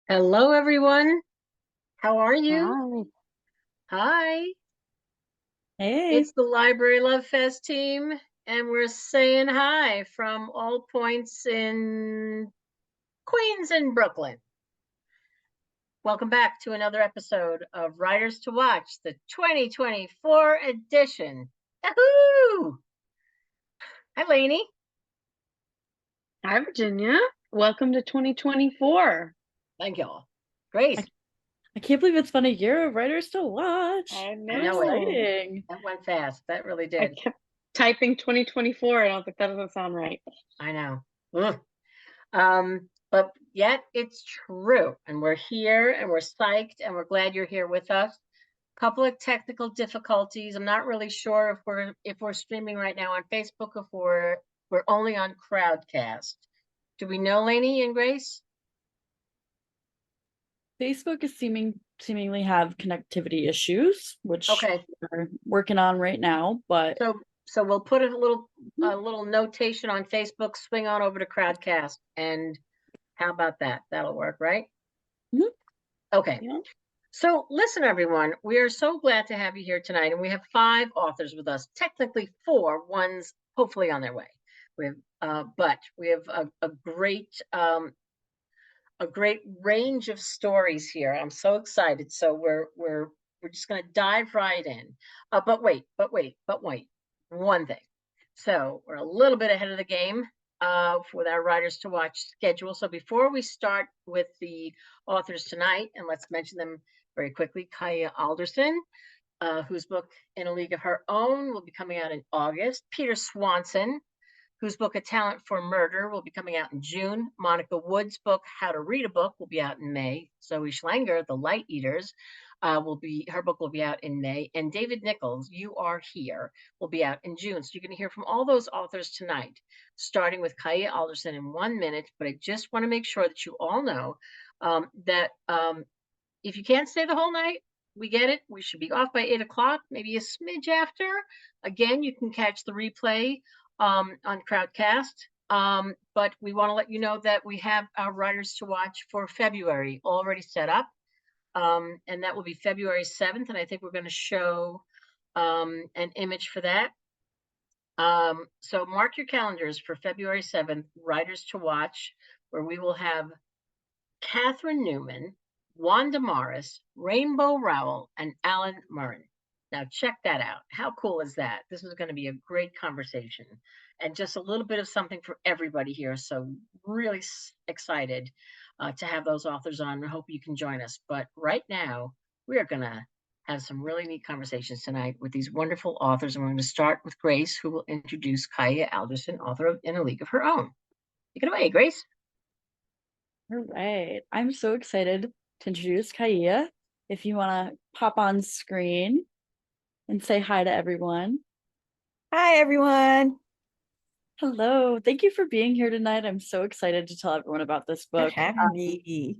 Hello, everyone. How are you? Hi. Hi. Hey. It's the Library Love Fest team, and we're saying hi from all points in Queens and Brooklyn. Welcome back to another episode of Writers to Watch, the 2024 edition. Yahoo! Hi, Lainey. Hi, Virginia. Welcome to 2024. Thank y'all. I, Grace. I can't believe it's been a year of writers to watch. I I So know it. know. exciting. That went fast. That really I did. kept typing 2024 and I was like, that doesn't sound right. I know. Ugh. But yet it's true. And we're here and we're psyched and we're glad you're here with us. Couple of technical difficulties. I'm not really sure if we're streaming right now on Facebook, if we're only on Crowdcast. Do we know, Lainey and Grace? Facebook is seemingly have connectivity issues, which Okay. we're working on right now, but So we'll put a little notation on Facebook, swing on over to Crowdcast. And how about that? That'll work, right? Mhm. Okay. Yeah. So, listen, everyone, we are so glad to have you here tonight. And we have five authors with us, technically four, one's hopefully on their way. But we have a great range of stories here. I'm so excited. So we're just going to dive right in. But wait. One thing. So we're a little bit ahead of the game with our writers to watch schedule. So before we start with the authors tonight, and let's mention them very quickly, Kaia Alderson, whose book In a League of Her Own will be coming out in August. Peter Swanson, whose book A Talent for Murder will be coming out in June. Monica Wood's book How to Read a Book will be out in May. Zoe Schlanger, The Light Eaters, her book will be out in May. And David Nichols, You Are Here, will be out in June. So you're going to hear from all those authors tonight, starting with Kaia Alderson in 1 minute. But I just want to make sure that you all know that if you can't stay the whole night, we get it. We should be off by 8 o'clock, maybe a smidge after. Again, you can catch the replay on Crowdcast. But we want to let you know that we have our writers to watch for February already set up. And that will be February 7th. And I think we're going to show an image for that. So mark your calendars for February 7th, writers to watch, where we will have Catherine Newman, Wanda Morris, Rainbow Rowell, and Alan Murren. Now, check that out. How cool is that? This is going to be a great conversation and just a little bit of something for everybody here. So, really excited to have those authors on. I hope you can join us. But right now, we are going to have some really neat conversations tonight with these wonderful authors. And we're going to start with Grace, who will introduce Kaia Alderson, author of In a League of Her Own. Take it away, Grace. All right. I'm so excited to introduce Kaia. If you want to pop on screen and say hi to everyone. Hi, everyone. Hello. Thank you for being here tonight. I'm so excited to tell everyone about this For book. having me.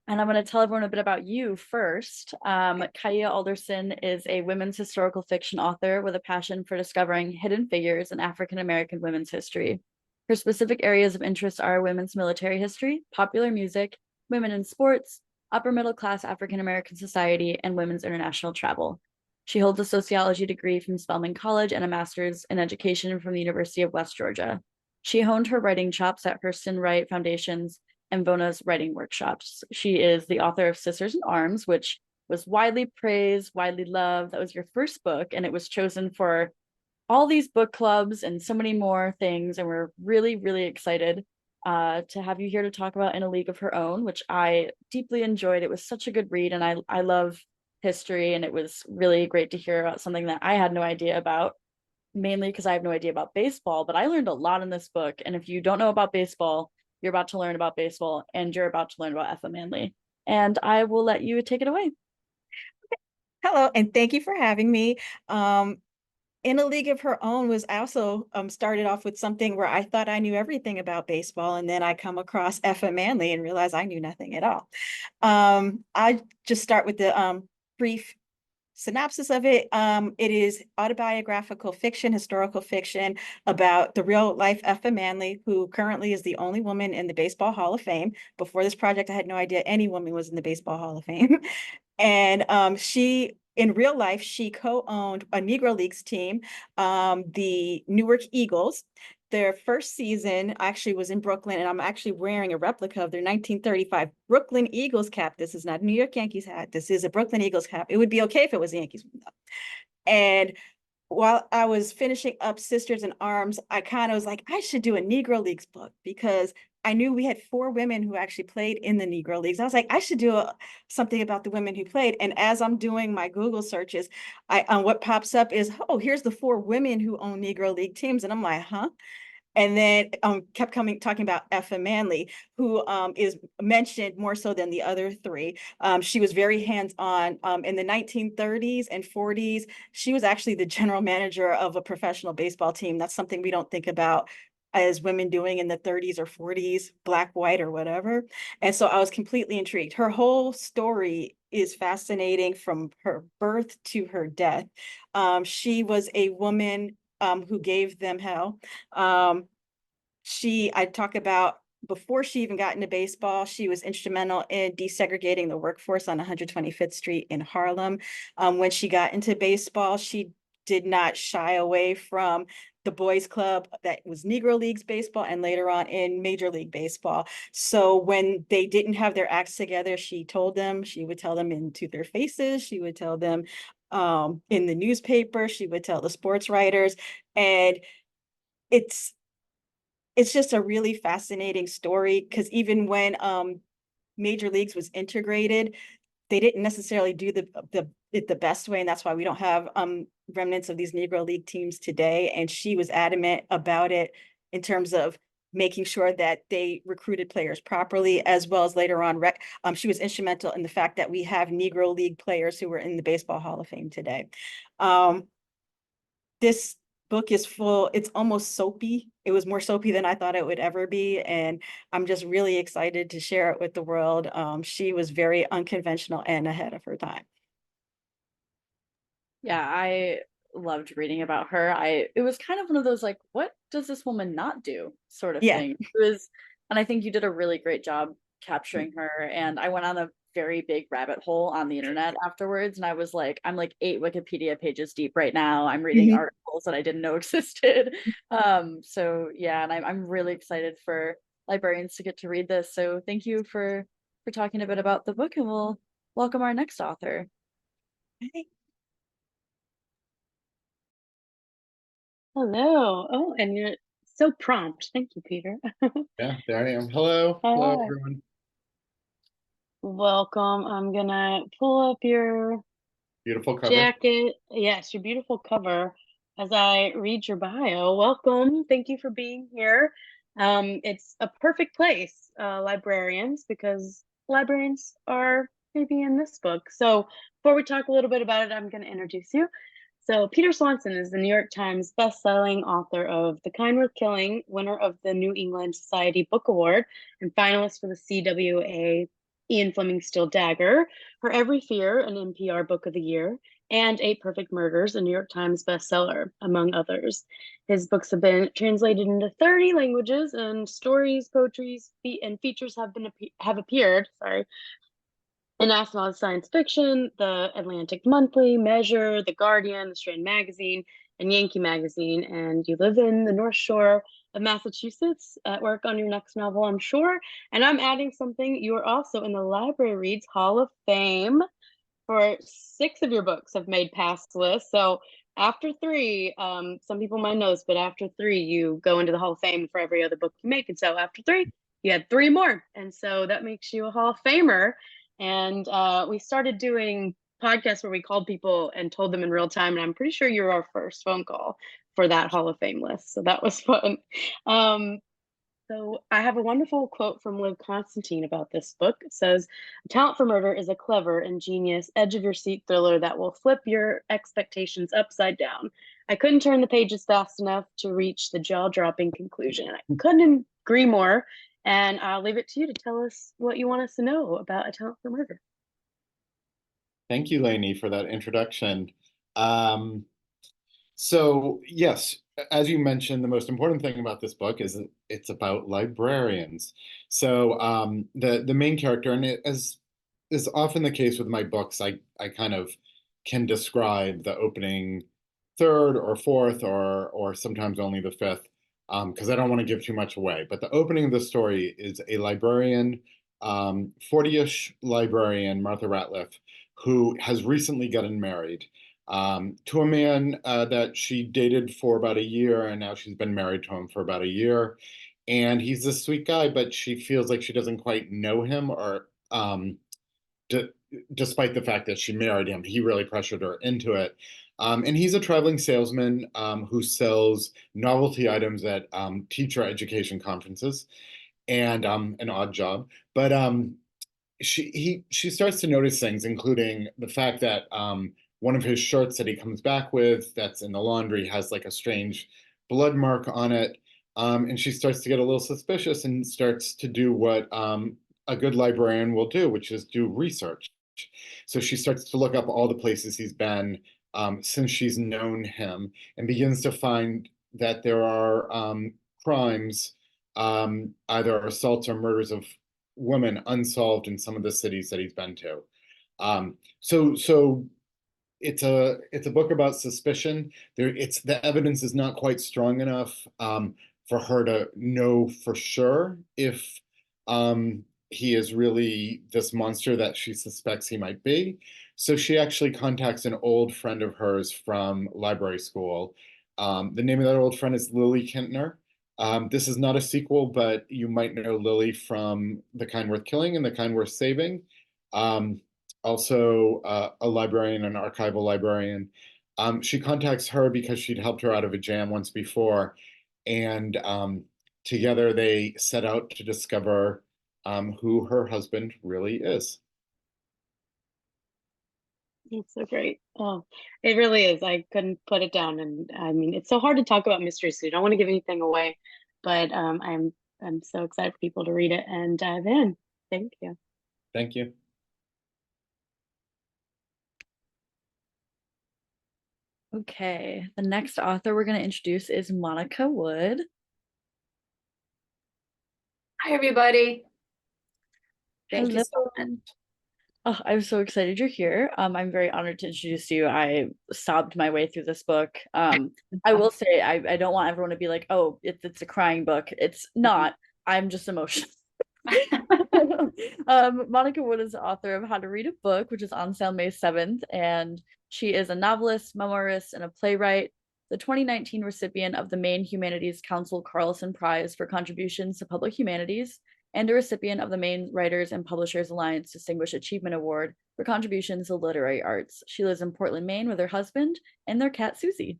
And I'm going to tell everyone a bit about you first. Kaia Alderson is a women's historical fiction author with a passion for discovering hidden figures in African American women's history. Her specific areas of interest are women's military history, popular music, women in sports, upper middle class African American society, and women's international travel. She holds a sociology degree from Spelman College and a master's in education from the University of West Georgia. She honed her writing chops at Hurston Wright Foundation's and Vona's writing workshops. She is the author of Sisters in Arms, which was widely praised, widely loved. That was your first book, and it was chosen for all these book clubs and so many more things. And we're really, really excited to have you here to talk about In a League of Her Own, which I deeply enjoyed. It was such a good read, and I love history, and it was really great to hear about something that I had no idea about, mainly because I have no idea about baseball, but I learned a lot in this book. And if you don't know about baseball, you're about to learn about baseball, and you're about to learn about Effa Manley. And I will let you take it away. Hello, and thank you for having me. In a League of Her Own was also started off with something where I thought I knew everything about baseball, and then I come across Effa Manley and realize I knew nothing at all. I just start with the brief synopsis of it, it is autobiographical fiction, historical fiction about the real life Effa Manley, who currently is the only woman in the Baseball Hall of Fame. Before this project, I had no idea any woman was in the Baseball Hall of Fame. And she, in real life, she co-owned a Negro Leagues team, the Newark Eagles. Their first season actually was in Brooklyn, and I'm actually wearing a replica of their 1935 Brooklyn Eagles cap. This is not a New York Yankees hat. This is a Brooklyn Eagles cap. It would be okay if it was a Yankees one, though. And while I was finishing up Sisters in Arms, I kind of was like, I should do a Negro Leagues book, because I knew we had 4 women who actually played in the Negro Leagues. I was like, I should do something about the women who played. And as I'm doing my Google searches, what pops up is, oh, here's the 4 women who own Negro League teams. And I'm like, huh? And then kept talking about Effa Manley, who is mentioned more so than the other 3. She was very hands-on. In the 1930s and 40s, she was actually the general manager of a professional baseball team. That's something we don't think about as women doing in the 30s or 40s, black, white, or whatever. And so I was completely intrigued. Her whole story is fascinating from her birth to her death. She was a woman who gave them hell. I talk about, before she even got into baseball, she was instrumental in desegregating the workforce on 125th Street in Harlem. When she got into baseball, she did not shy away from the boys club that was Negro Leagues baseball, and later on in Major League Baseball. So when they didn't have their acts together, she would tell them into their faces. She would tell them in the newspaper. She would tell the sports writers. And it's just a really fascinating story, because even when Major Leagues was integrated, they didn't necessarily do the best way, and that's why we don't have remnants of these Negro League teams today. And she was adamant about it in terms of making sure that they recruited players properly, as well as later on, she was instrumental in the fact that we have Negro League players who were in the Baseball Hall of Fame today. This book is full, it's almost soapy. It was more soapy than I thought it would ever be. And I'm just really excited to share it with the world. She was very unconventional and ahead of her time. Yeah, I loved reading about her. It was kind of one of those like, what does this woman not do sort of Yeah. thing. It was, and I think you did a really great job capturing her. And I went on a very big rabbit hole on the internet afterwards, and I was like, I'm like 8 Wikipedia pages deep right now. I'm reading Mhm. articles that I didn't know existed. So yeah, and I'm really excited for librarians to get to read this. So thank you for talking a bit about the book, and we'll welcome our next author. Okay. Hello. Oh, and you're so prompt. Thank you, Peter. Yeah, there I am. Hello. Hello, Hi. everyone. Welcome. I'm gonna pull up your Beautiful cover. jacket. Yes, your beautiful cover as I read your bio. Welcome. Thank you for being here. It's a perfect place, librarians, because librarians are maybe in this book. So before we talk a little bit about it, I'm going to introduce you. So Peter Swanson is the New York Times best-selling author of The Kind Worth Killing, winner of the New England Society Book Award, and finalist for the CWA Ian Fleming Steel Dagger, For Every Fear, an NPR Book of the Year, and Eight Perfect Murders, a New York Times bestseller, among others. His books have been translated into 30 languages, and stories, poetries, and features have appeared, in national science fiction, the Atlantic Monthly, Measure, The Guardian, The Strand Magazine, and Yankee Magazine. And you live in the North Shore of Massachusetts at work on your next novel, I'm sure. And I'm adding something. You are also in the Library Reads Hall of Fame, for 6 of your books have made past lists. So after 3, some people might know this, but after 3, you go into the Hall of Fame for every other book you make. And so after 3, you had 3 more. And so that makes you a Hall of Famer. And we started doing podcasts where we called people and told them in real time. And I'm pretty sure you were our first phone call for that Hall of Fame list. So that was fun. So I have a wonderful quote from Liv Constantine about this book. It says, "Talent for Murder is a clever, ingenious, edge-of-your-seat thriller that will flip your expectations upside down. I couldn't turn the pages fast enough to reach the jaw-dropping conclusion. I couldn't agree more. And I'll leave it to you to tell us what you want us to know about A Talent for Murder." Thank you, Lainey, for that introduction. Um, so yes, as you mentioned, the most important thing about this book is that it's about librarians. So the main character, and as is often the case with my books, I kind of can describe the opening third or fourth or sometimes only the fifth, because I don't want to give too much away. But the opening of the story is a librarian, 40-ish librarian, Martha Ratliff, who has recently gotten married to a man that she dated for about a year, and now she's been married to him for about a year. And he's a sweet guy, but she feels like she doesn't quite know him, or d despite the fact that she married him, he really pressured her into it. And he's a traveling salesman who sells novelty items at teacher education conferences, and an odd job. But she starts to notice things, including the fact that one of his shirts that he comes back with that's in the laundry has like a strange blood mark on it. And she starts to get a little suspicious and starts to do what a good librarian will do, which is do research. So she starts to look up all the places he's been since she's known him, and begins to find that there are crimes, either assaults or murders of women, unsolved in some of the cities that he's been to. So it's a book about suspicion. It's the evidence is not quite strong enough for her to know for sure if he is really this monster that she suspects he might be. So she actually contacts an old friend of hers from library school. The name of that old friend is Lily Kintner. This is not a sequel, but you might know Lily from The Kind Worth Killing and The Kind Worth Saving. Also, a librarian, an archival librarian. She contacts her because she'd helped her out of a jam once before, and together they set out to discover who her husband really is. It's so great. Oh, it really is. I couldn't put it down. And I mean, it's so hard to talk about mysteries, so you don't want to give anything away. But I'm so excited for people to read it and dive in. Thank you. Thank you. Okay, the next author we're going to introduce is Monica Wood. Hi, everybody. Thank you so Hello. much. Oh, I'm so excited you're here. I'm very honored to introduce you. I sobbed my way through this book. I will say I don't want everyone to be like, oh, it's a crying book. It's not. I'm just emotional. Monica Wood is the author of How to Read a Book, which is on sale May 7th, and she is a novelist, memoirist, and a playwright. The 2019 recipient of the Maine Humanities Council Carlson Prize for contributions to public humanities, and a recipient of the Maine Writers and Publishers Alliance Distinguished Achievement Award for contributions to literary arts. She lives in Portland, Maine with her husband and their cat, Susie.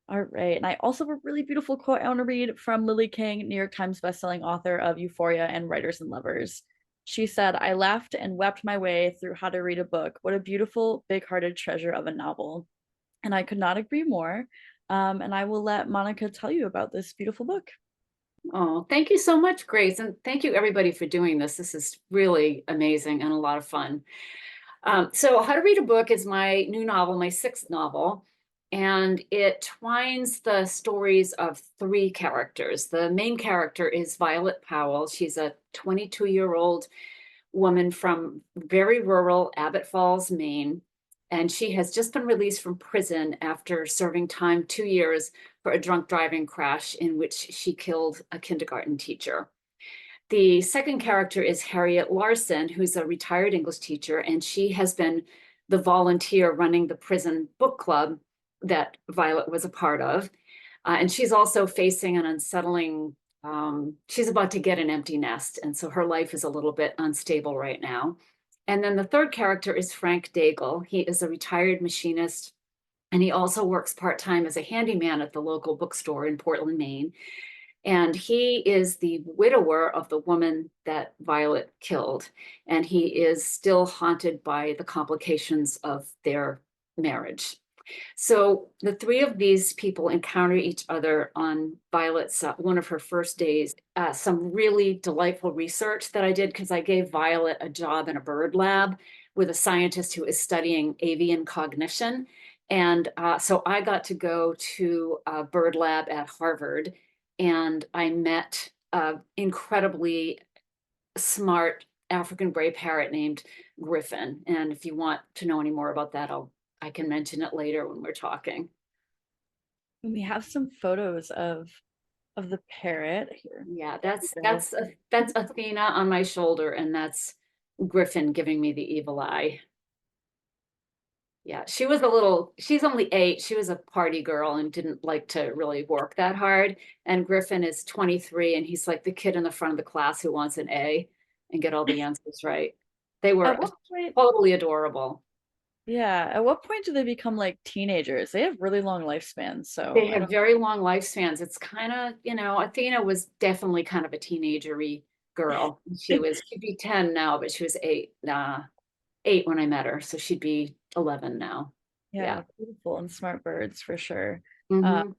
All right, and I also have a really beautiful quote I want to read from Lily King, New York Times bestselling author of Euphoria and Writers and Lovers. She said, "I laughed and wept my way through How to Read a Book. What a beautiful, big-hearted treasure of a novel." And I could not agree more. And I will let Monica tell you about this beautiful book. Oh, thank you so much, Grace. And thank you, everybody, for doing this. This is really amazing and a lot of fun. So How to Read a Book is my new novel, my sixth novel. And it twines the stories of three characters. The main character is Violet Powell. She's a 22-year-old woman from very rural Abbott Falls, Maine. And she has just been released from prison after serving time 2 years for a drunk driving crash in which she killed a kindergarten teacher. The second character is Harriet Larson, who's a retired English teacher, and she has been the volunteer running the prison book club that Violet was a part of. And she's also facing an unsettling, she's about to get an empty nest. And so her life is a little bit unstable right now. And then the third character is Frank Daigle. He is a retired machinist, and he also works part-time as a handyman at the local bookstore in Portland, Maine. And he is the widower of the woman that Violet killed. And he is still haunted by the complications of their marriage. So the three of these people encounter each other on Violet's one of her first days. Some really delightful research that I did, because I gave Violet a job in a bird lab with a scientist who is studying avian cognition. And so I got to go to a bird lab at Harvard, and I met an incredibly smart African gray parrot named Griffin. And if you want to know any more about that, I can mention it later when we're talking. We have some photos of the parrot here. Yeah, that's Athena on my shoulder, and that's Griffin giving me the evil eye. Yeah, she's only 8. She was a party girl and didn't like to really work that hard. And Griffin is 23, and he's like the kid in the front of the class who wants an A and get all the answers right. They were At what point, totally adorable. yeah, at what point do they become like teenagers? They have really long lifespans, so They have very long lifespans. It's kind of, Athena was definitely kind of a teenager-y girl. She'd be 10 now, but she was 8 when I met her, so she'd be 11 now. yeah, beautiful and smart birds for sure. Mhm.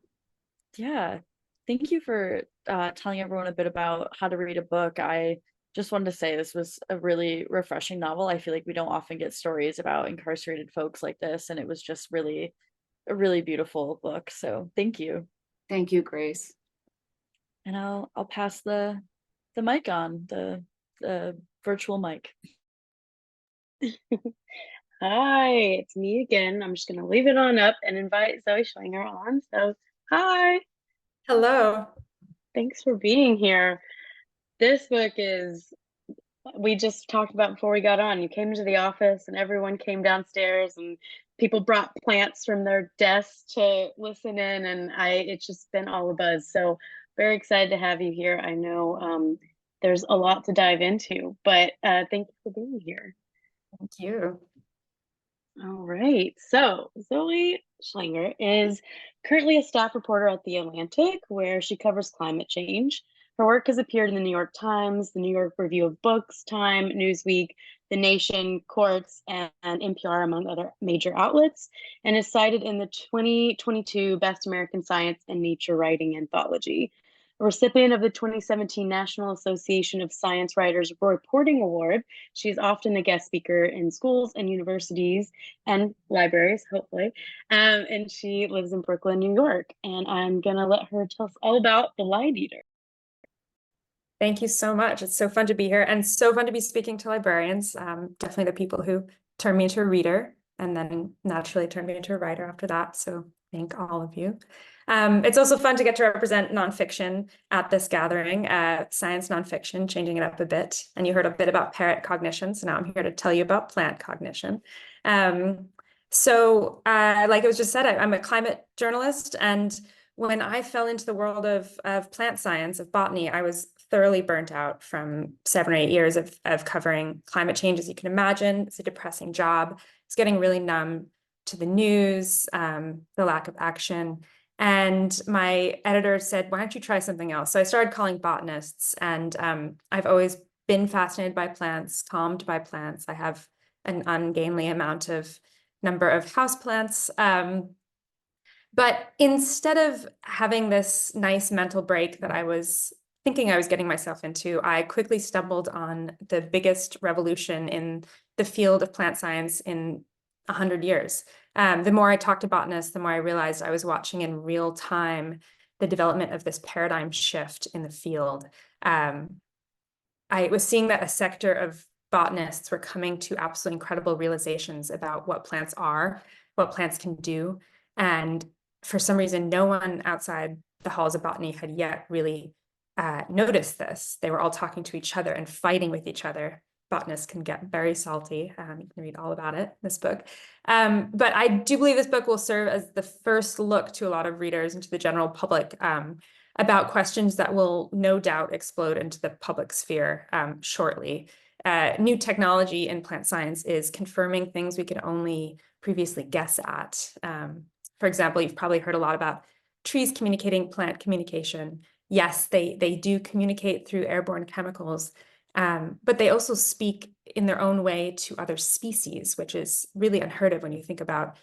Yeah, thank you for telling everyone a bit about how to read a book. I just wanted to say this was a really refreshing novel. I feel like we don't often get stories about incarcerated folks like this, and it was just really a really beautiful book. So thank you. Thank you, Grace. And I'll pass the mic on, the virtual mic. Hi, it's me again. I'm just going to leave it on up and invite Zoe Schlanger on. So, hi. Hello. Thanks for being here. This book is, we just talked about before we got on. You came into the office and everyone came downstairs and people brought plants from their desks to listen in, and it's just been all a buzz. So very excited to have you here. I know there's a lot to dive into, but thank you for being here. Thank you. All right. So Zoe Schlanger is currently a staff reporter at The Atlantic, where she covers climate change. Her work has appeared in the New York Times, the New York Review of Books, Time, Newsweek, The Nation, Quartz, and NPR, among other major outlets, and is cited in the 2022 Best American Science and Nature Writing Anthology. A recipient of the 2017 National Association of Science Writers Reporting Award, she is often a guest speaker in schools and universities and libraries, hopefully. And she lives in Brooklyn, New York. And I'm going to let her tell us all about The Light Eater. Thank you so much. It's so fun to be here and so fun to be speaking to librarians. Definitely the people who turned me into a reader and then naturally turned me into a writer after that. So thank all of you. It's also fun to get to represent nonfiction at this gathering, science nonfiction, changing it up a bit. And you heard a bit about parrot cognition. So now I'm here to tell you about plant cognition. Like it was just said, I'm a climate journalist. And when I fell into the world of plant science, of botany, I was thoroughly burnt out from 7 or 8 years of covering climate change. As you can imagine, it's a depressing job. It's getting really numb to the news, the lack of action. And my editor said, why don't you try something else? So I started calling botanists, and I've always been fascinated by plants, calmed by plants. I have an ungainly number of houseplants. But instead of having this nice mental break that I was thinking I was getting myself into, I quickly stumbled on the biggest revolution in the field of plant science in 100 years. The more I talked to botanists, the more I realized I was watching in real time the development of this paradigm shift in the field. I was seeing that a sector of botanists were coming to absolutely incredible realizations about what plants are, what plants can do. And for some reason, no one outside the halls of botany had yet really noticed this. They were all talking to each other and fighting with each other. Botanists can get very salty. You can read all about it in this book. But I do believe this book will serve as the first look to a lot of readers and to the general public about questions that will no doubt explode into the public sphere shortly. New technology in plant science is confirming things we could only previously guess at. For example, you've probably heard a lot about trees communicating, plant communication. Yes, they do communicate through airborne chemicals, but they also speak in their own way to other species, which is really unheard of when you think about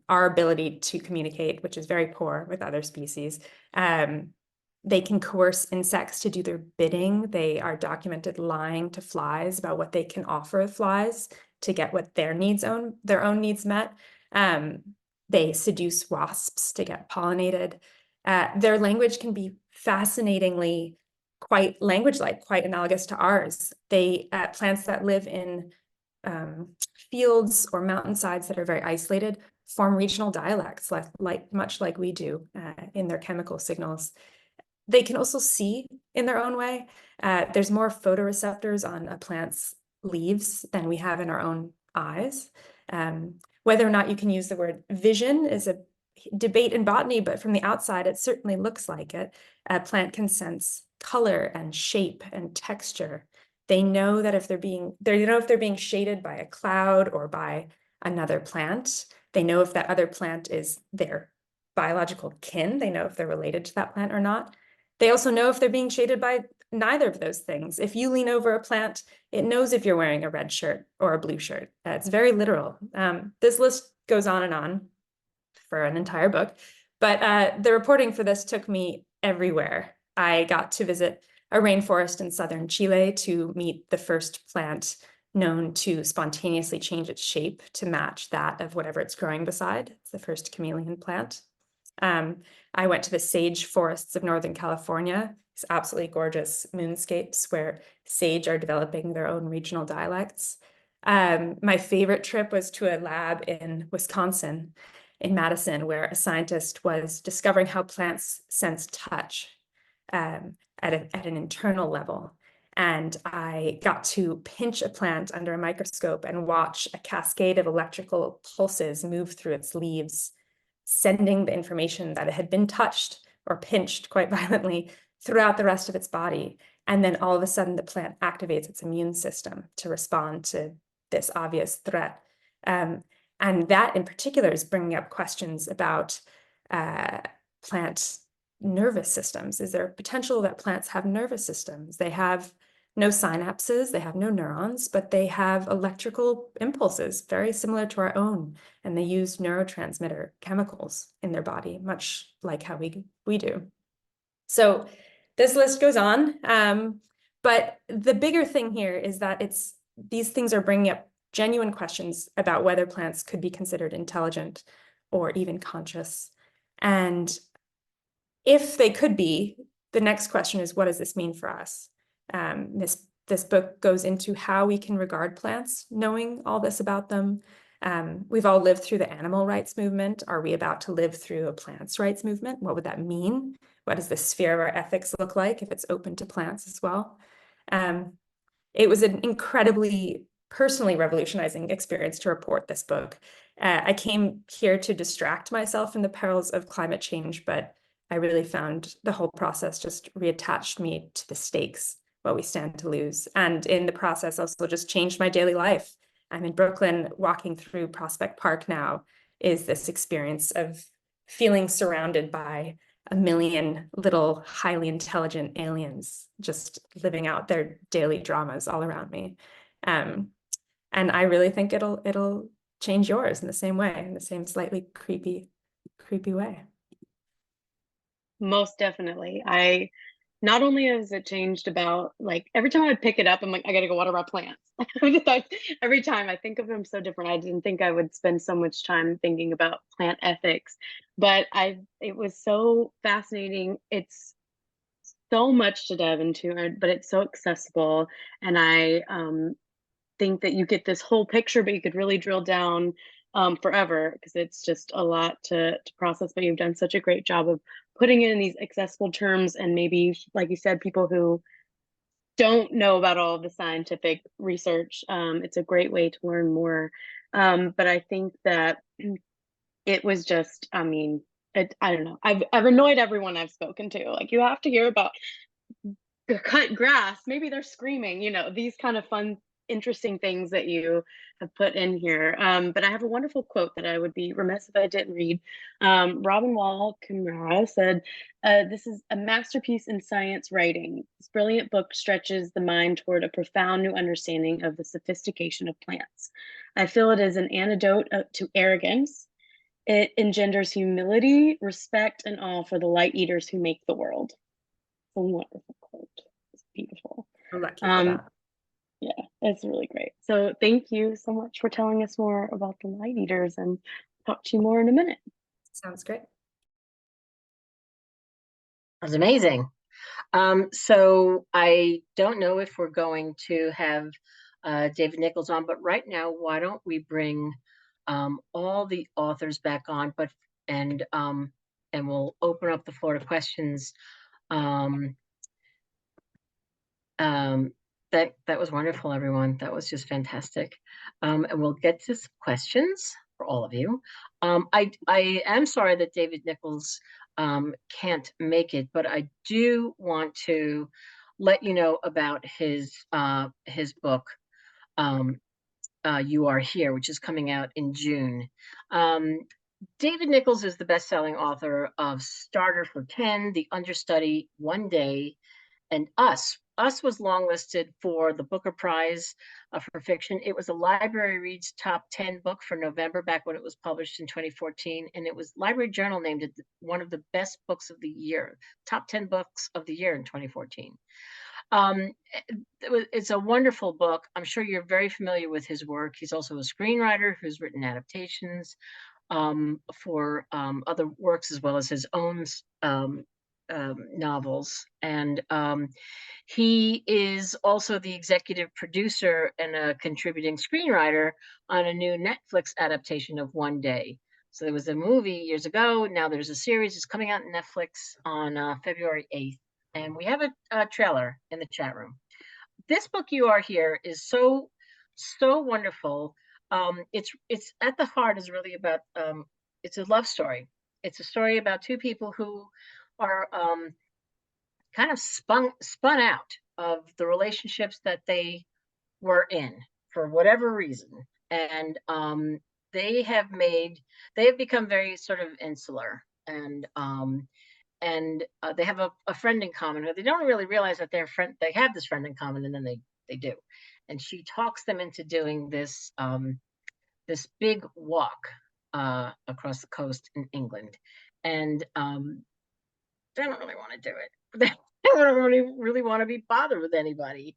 our ability to communicate, which is very poor with other species. They can coerce insects to do their bidding. They are documented lying to flies about what they can offer flies to get what their own needs met. They seduce wasps to get pollinated. Their language can be fascinatingly quite language-like, quite analogous to ours. They plants that live in fields or mountainsides that are very isolated form regional dialects, much like we do in their chemical signals. They can also see in their own way. There's more photoreceptors on a plant's leaves than we have in our own eyes. Whether or not you can use the word vision is a debate in botany, but from the outside, it certainly looks like it. A plant can sense color and shape and texture. They know that if they're being shaded by a cloud or by another plant. They know if that other plant is their biological kin. They know if they're related to that plant or not. They also know if they're being shaded by neither of those things. If you lean over a plant, it knows if you're wearing a red shirt or a blue shirt. It's very literal. This list goes on for an entire book, but the reporting for this took me everywhere. I got to visit a rainforest in southern Chile to meet the first plant known to spontaneously change its shape to match that of whatever it's growing beside. It's the first chameleon plant. I went to the sage forests of Northern California. It's absolutely gorgeous moonscapes where sage are developing their own regional dialects. My favorite trip was to a lab in Wisconsin, in Madison, where a scientist was discovering how plants sense touch at an internal level. And I got to pinch a plant under a microscope and watch a cascade of electrical pulses move through its leaves, sending the information that it had been touched or pinched quite violently throughout the rest of its body. And then all of a sudden, the plant activates its immune system to respond to this obvious threat. And that in particular is bringing up questions about plant nervous systems. Is there potential that plants have nervous systems? They have no synapses, they have no neurons, but they have electrical impulses very similar to our own. And they use neurotransmitter chemicals in their body, much like how we do. So this list goes on. But the bigger thing here is that these things are bringing up genuine questions about whether plants could be considered intelligent or even conscious. And if they could be, the next question is, what does this mean for us? This book goes into how we can regard plants, knowing all this about them. We've all lived through the animal rights movement. Are we about to live through a plants rights movement? What would that mean? What does the sphere of our ethics look like if it's open to plants as well? It was an incredibly personally revolutionizing experience to report this book. I came here to distract myself from the perils of climate change, but I really found the whole process just reattached me to the stakes, what we stand to lose. And in the process also just changed my daily life. I'm in Brooklyn. Walking through Prospect Park now is this experience of feeling surrounded by a million little highly intelligent aliens just living out their daily dramas all around me. And I really think it'll change yours in the same way, in the same slightly creepy way. Most definitely. Not only has it changed about, like, every time I pick it up, I'm like, I gotta go water my plants. Every time I think of them so different. I didn't think I would spend so much time thinking about plant ethics, but it was so fascinating. It's so much to dive into, but it's so accessible. And I think that you get this whole picture, but you could really drill down forever, because it's just a lot to process. But you've done such a great job of putting it in these accessible terms, and maybe, like you said, people who don't know about all of the scientific research, it's a great way to learn more. But I think that it was just, I mean, I don't know. I've annoyed everyone I've spoken to. Like, you have to hear about cut grass. Maybe they're screaming. These kind of fun, interesting things that you have put in here. But I have a wonderful quote that I would be remiss if I didn't read. Robin Wall Kimmerer said, "This is a masterpiece in science writing. This brilliant book stretches the mind toward a profound new understanding of the sophistication of plants. I feel it is an antidote to arrogance. It engenders humility, respect, and awe for the light eaters who make the world." A wonderful quote. It's beautiful. I'm lucky for that. Yeah, it's really great. So thank you so much for telling us more about the light eaters, and talk to you more in a minute. Sounds great. That was amazing. So I don't know if we're going to have David Nichols on, but right now, why don't we bring all the authors back on, and we'll open up the floor to questions. Um, that was wonderful, everyone. That was just fantastic. And we'll get to some questions for all of you. I am sorry that David Nichols can't make it, but I do want to let you know about his book, You Are Here, which is coming out in June. David Nichols is the best-selling author of Starter for 10, The Understudy, One Day, and Us. Us was longlisted for the Booker Prize for fiction. It was a Library Reads Top 10 book for November, back when it was published in 2014. And it was Library Journal named it one of the best books of the year, top 10 books of the year in 2014. It's a wonderful book. I'm sure you're very familiar with his work. He's also a screenwriter who's written adaptations for other works, as well as his own novels. And he is also the executive producer and a contributing screenwriter on a new Netflix adaptation of One Day. So there was a movie years ago. Now there's a series. It's coming out on Netflix on February 8th. And we have a trailer in the chat room. This book, You Are Here, is so wonderful. It's at the heart is really about, it's a love story. It's a story about two people who are kind of spun out of the relationships that they were in for whatever reason. And they have become very sort of insular, and they have a friend in common who they don't really realize that they have this friend in common, and then they do. And she talks them into doing this this big walk across the coast in England. And they don't really want to do it. They don't really want to be bothered with anybody.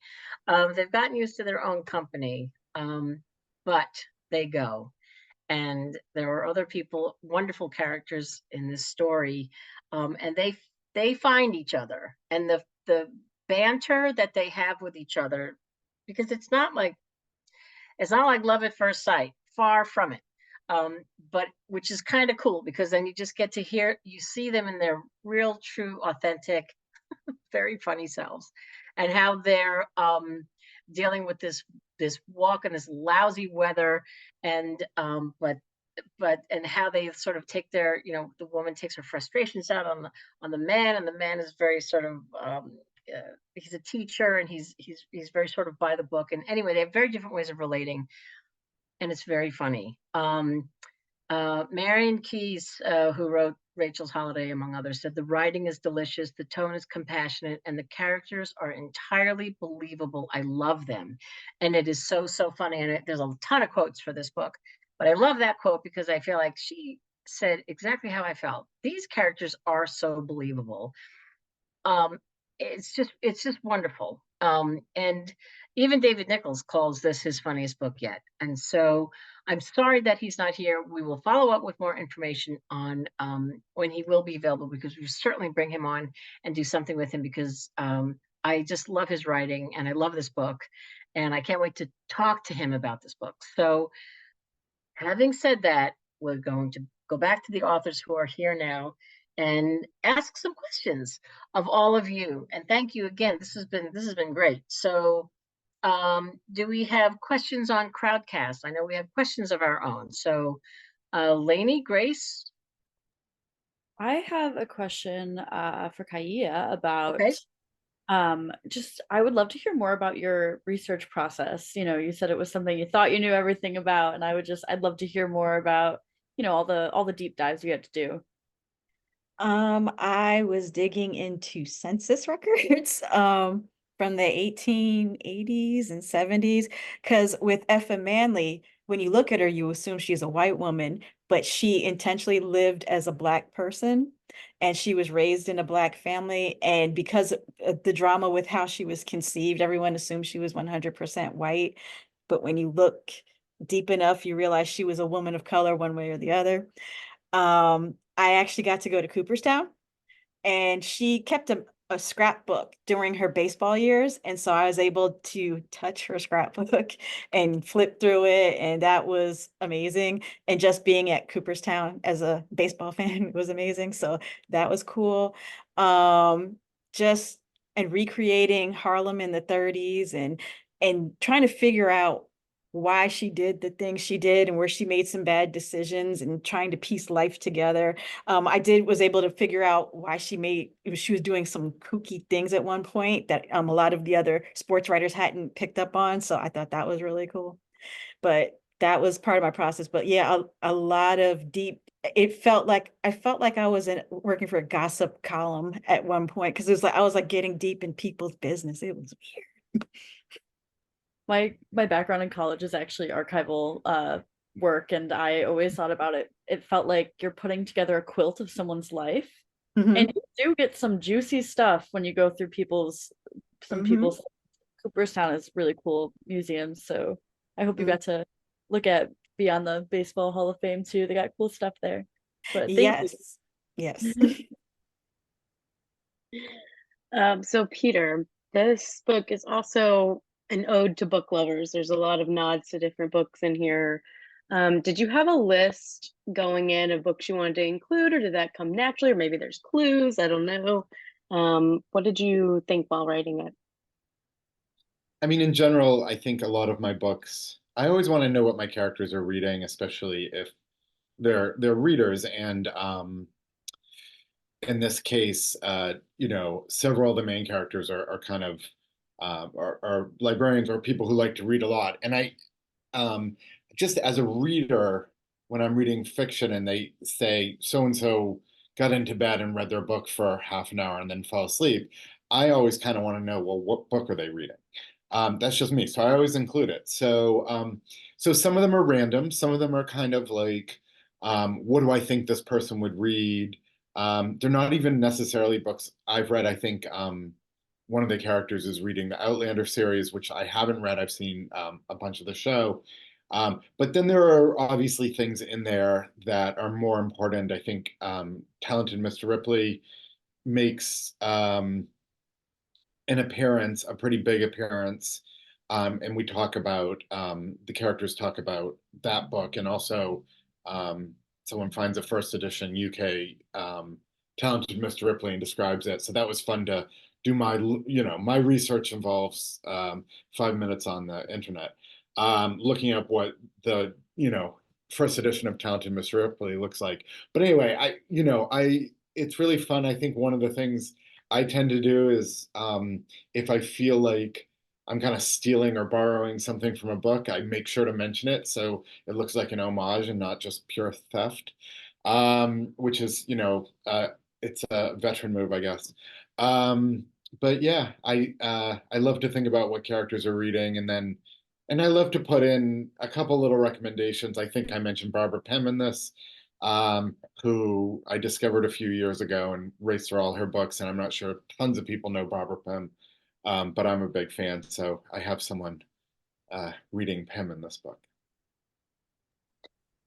They've gotten used to their own company, but they go. And there are other people, wonderful characters in this story, and they find each other, and the banter that they have with each other, because it's not like love at first sight, far from it. But which is kind of cool, because then you just get to you see them in their real, true, authentic, very funny selves, and how they're dealing with this walk in this lousy weather, and and how they sort of take their, the woman takes her frustrations out on the man, and the man is very sort of he's a teacher, and he's very sort of by the book. And anyway, they have very different ways of relating, and it's very funny. Marion Keyes, who wrote Rachel's Holiday, among others, said the writing is delicious, the tone is compassionate, and the characters are entirely believable. I love them. And it is so funny. And there's a ton of quotes for this book, but I love that quote because I feel like she said exactly how I felt. These characters are so believable. It's just wonderful. And even David Nichols calls this his funniest book yet. And so I'm sorry that he's not here. We will follow up with more information on when he will be available, because we certainly bring him on and do something with him, because I just love his writing, and I love this book, and I can't wait to talk to him about this book. So having said that, we're going to go back to the authors who are here now and ask some questions of all of you. And thank you again. This has been great. So do we have questions on Crowdcast? I know we have questions of our own. So Lainey, Grace? I have a question for Kaia about Okay. I would love to hear more about your research process. You said it was something you thought you knew everything about, and I'd love to hear more about, all the deep dives you had to do. I was digging into census records from the 1880s and 70s, because with Effa Manley, when you look at her, you assume she's a white woman, but she intentionally lived as a Black person, and she was raised in a Black family. And because of the drama with how she was conceived, everyone assumed she was 100% white. But when you look deep enough, you realize she was a woman of color one way or the other. I actually got to go to Cooperstown, and she kept a scrapbook during her baseball years. And so I was able to touch her scrapbook and flip through it. And that was amazing. And just being at Cooperstown as a baseball fan was amazing. So that was cool. Just and recreating Harlem in the 30s, and trying to figure out why she did the things she did and where she made some bad decisions, and trying to piece life together. Was able to figure out why she was doing some kooky things at one point that a lot of the other sports writers hadn't picked up on. So I thought that was really cool. But that was part of my process. But yeah, a lot of deep. I felt like I was working for a gossip column at one point, because it was like I was like getting deep in people's business. It was weird. My background in college is actually archival work, and I always thought about it. It felt like you're putting together a quilt of someone's life. And you do get some juicy stuff when you go through people's Cooperstown is really cool museums. So I hope you got to be on the Baseball Hall of Fame too. They got cool stuff there. But thank you. Yes. So Peter, this book is also an ode to book lovers. There's a lot of nods to different books in here. Did you have a list going in of books you wanted to include, or did that come naturally, or maybe there's clues? I don't know. What did you think while writing it? I mean, in general, I think a lot of my books, I always want to know what my characters are reading, especially if they're readers. And in this case, several of the main characters are kind of are librarians or people who like to read a lot. And I just as a reader, when I'm reading fiction and they say so and so got into bed and read their book for half an hour and then fell asleep, I always kind of want to know, well, what book are they reading? That's just me, so I always include it. So some of them are random, some of them are kind of like, what do I think this person would read? They're not even necessarily books I've read. I think one of the characters is reading the Outlander series, which I haven't read. I've seen a bunch of the show. But then there are obviously things in there that are more important. I think Talented Mr. Ripley makes an appearance, a pretty big appearance. And we talk about, the characters talk about that book, and also someone finds a first edition UK Talented Mr. Ripley and describes it. So that was fun to do. My research involves 5 minutes on the internet, looking up what the, first edition of Talented Mr. Ripley looks like. But anyway, it's really fun. I think one of the things I tend to do is, if I feel like I'm kind of stealing or borrowing something from a book, I make sure to mention it so it looks like an homage and not just pure theft, which is, it's a veteran move, I guess. But yeah, I love to think about what characters are reading, and I love to put in a couple little recommendations. I think I mentioned Barbara Pym in this, who I discovered a few years ago and raced through all her books. And I'm not sure tons of people know Barbara Pym, but I'm a big fan. So I have someone reading Pym in this book.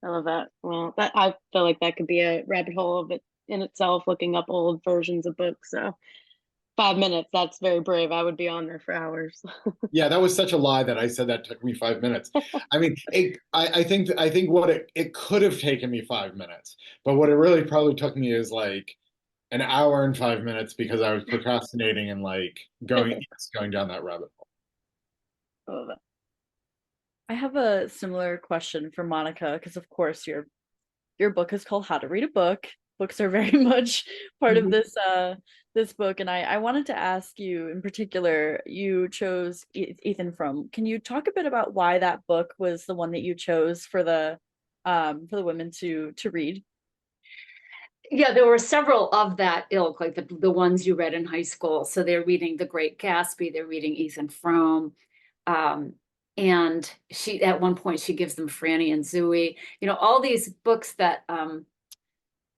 I love that. Well, I feel like that could be a rabbit hole of it in itself, looking up old versions of books. So 5 minutes, that's very brave. I would be on there for hours. Yeah, that was such a lie that I said that took me 5 minutes. I mean, I think what it could have taken me 5 minutes, but what it really probably took me is like an hour and 5 minutes, because I was procrastinating and like going down that rabbit hole. I love it. I have a similar question for Monica, because of course your book is called How to Read a Book. Books are very much part of this book, and I wanted to ask you in particular, you chose Ethan Frome. Can you talk a bit about why that book was the one that you chose for the women to read? Yeah, there were several of that ilk, like the ones you read in high school. So they're reading The Great Gatsby, they're reading Ethan Frome. And she, at one point, she gives them Franny and Zooey, you know, all these books that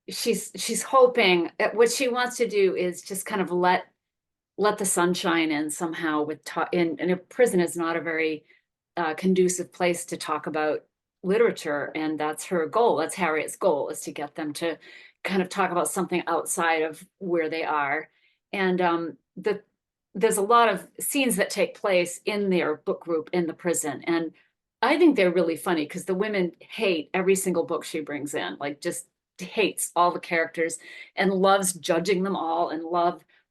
she's hoping that what she wants to do is just kind of let the sunshine in somehow with and a prison is not a very conducive place to talk about literature, and that's her goal. That's Harriet's goal, is to get them to kind of talk about something outside of where they are. And there's a lot of scenes that take place in their book group in the prison, and I think they're really funny because the women hate every single book she brings in, like just hates all the characters and loves judging them all, and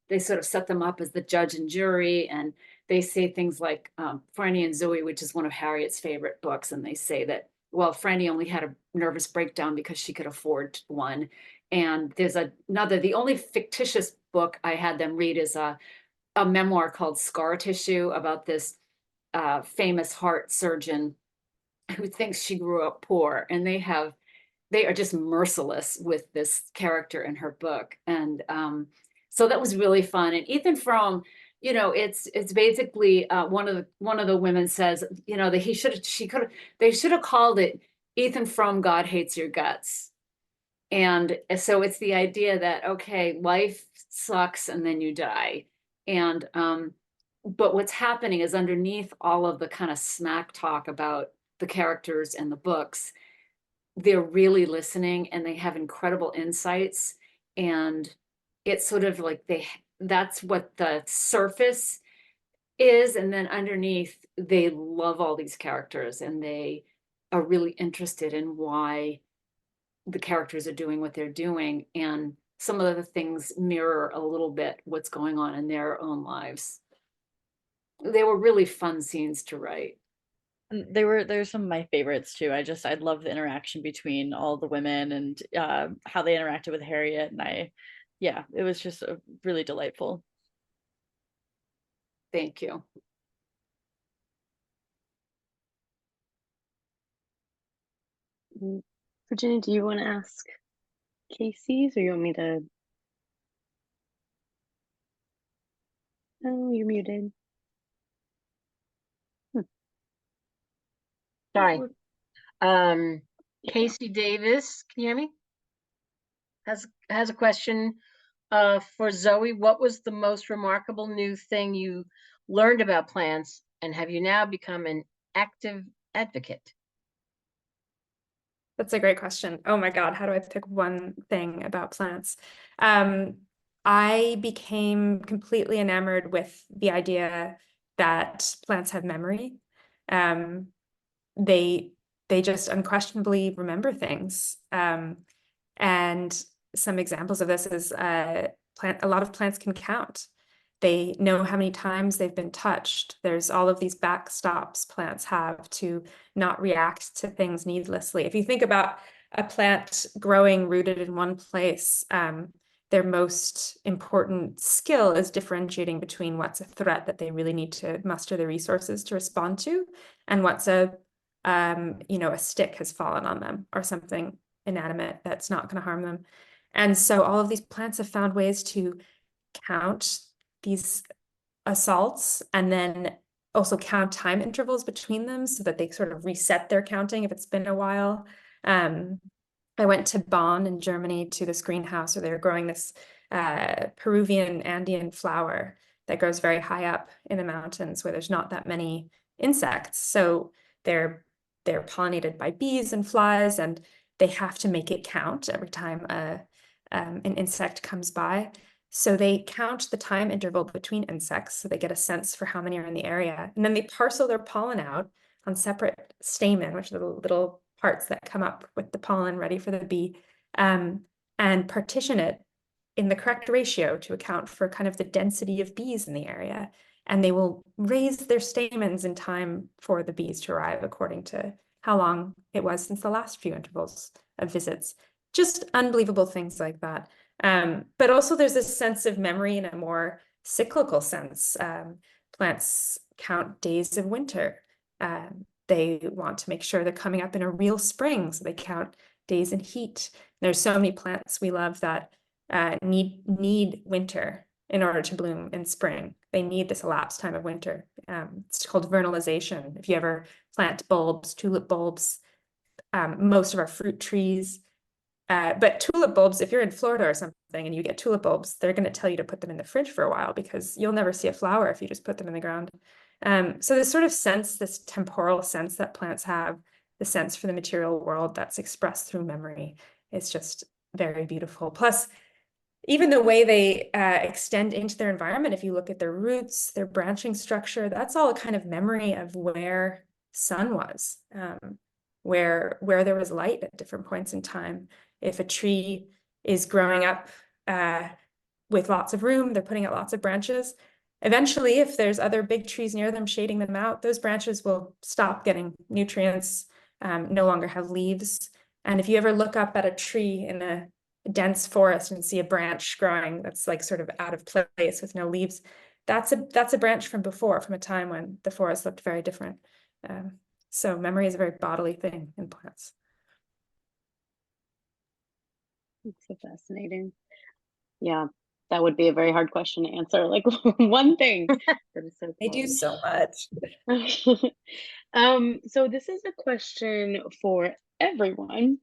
they sort of set them up as the judge and jury, and they say things like Franny and Zooey, which is one of Harriet's favorite books, and they say that, well, Franny only had a nervous breakdown because she could afford one. And there's another, the only fictitious book I had them read is a memoir called Scar Tissue, about this famous heart surgeon who thinks she grew up poor, and they are just merciless with this character in her book. And so that was really fun. And Ethan Frome, you know, it's basically one of the women says, you know, that they should have called it Ethan Frome, God Hates Your Guts. And so it's the idea that, okay, life sucks and then you die. And but what's happening is, underneath all of the kind of smack talk about the characters and the books, they're really listening, and they have incredible insights. And it's sort of like that's what the surface is. And then underneath, they love all these characters, and they are really interested in why the characters are doing what they're doing. And some of the things mirror a little bit what's going on in their own lives. They were really fun scenes to write. And they're some of my favorites too. I love the interaction between all the women, and how they interacted with Harriet. And yeah, it was just really delightful. Thank you. Virginia, do you want to ask Casey's, or you want me to? Oh, you're muted. Sorry. Casey Davis, can you hear me? Has a question for Zoe. What was the most remarkable new thing you learned about plants, and have you now become an active advocate? That's a great question. Oh my God, how do I pick one thing about plants? I became completely enamored with the idea that plants have memory. They just unquestionably remember things. And some examples of this is a lot of plants can count. They know how many times they've been touched. There's all of these backstops plants have to not react to things needlessly. If you think about a plant growing rooted in one place, their most important skill is differentiating between what's a threat that they really need to muster the resources to respond to, and what's a stick has fallen on them, or something inanimate that's not going to harm them. And so all of these plants have found ways to count these assaults, and then also count time intervals between them so that they sort of reset their counting if it's been a while. I went to Bonn in Germany to this greenhouse where they were growing this Peruvian Andean flower that grows very high up in the mountains where there's not that many insects. So they're pollinated by bees and flies, and they have to make it count every time an insect comes by. So they count the time interval between insects, so they get a sense for how many are in the area. And then they parcel their pollen out on separate stamen, which are the little parts that come up with the pollen ready for the bee, and partition it in the correct ratio to account for kind of the density of bees in the area. And they will raise their stamens in time for the bees to arrive according to how long it was since the last few intervals of visits. Just unbelievable things like that. But also there's this sense of memory in a more cyclical sense. Plants count days of winter. They want to make sure they're coming up in a real spring, so they count days in heat. There's so many plants we love that need winter in order to bloom in spring. They need this elapsed time of winter. It's called vernalization. If you ever plant bulbs, tulip bulbs, most of our fruit trees, but tulip bulbs, if you're in Florida or something and you get tulip bulbs, they're going to tell you to put them in the fridge for a while because you'll never see a flower if you just put them in the ground. So this sort of sense, this temporal sense that plants have, the sense for the material world that's expressed through memory, is just very beautiful. Plus, even the way they extend into their environment, if you look at their roots, their branching structure, that's all a kind of memory of where sun was, where there was light at different points in time. If a tree is growing up with lots of room, they're putting out lots of branches. Eventually, if there's other big trees near them shading them out, those branches will stop getting nutrients, no longer have leaves. And if you ever look up at a tree in a dense forest and see a branch growing that's like sort of out of place with no leaves, that's a branch from before, from a time when the forest looked very different. So memory is a very bodily thing in plants. It's so fascinating. Yeah, that would be a very hard question to answer. Like one thing that is so They do cool. so much. So this is a question for everyone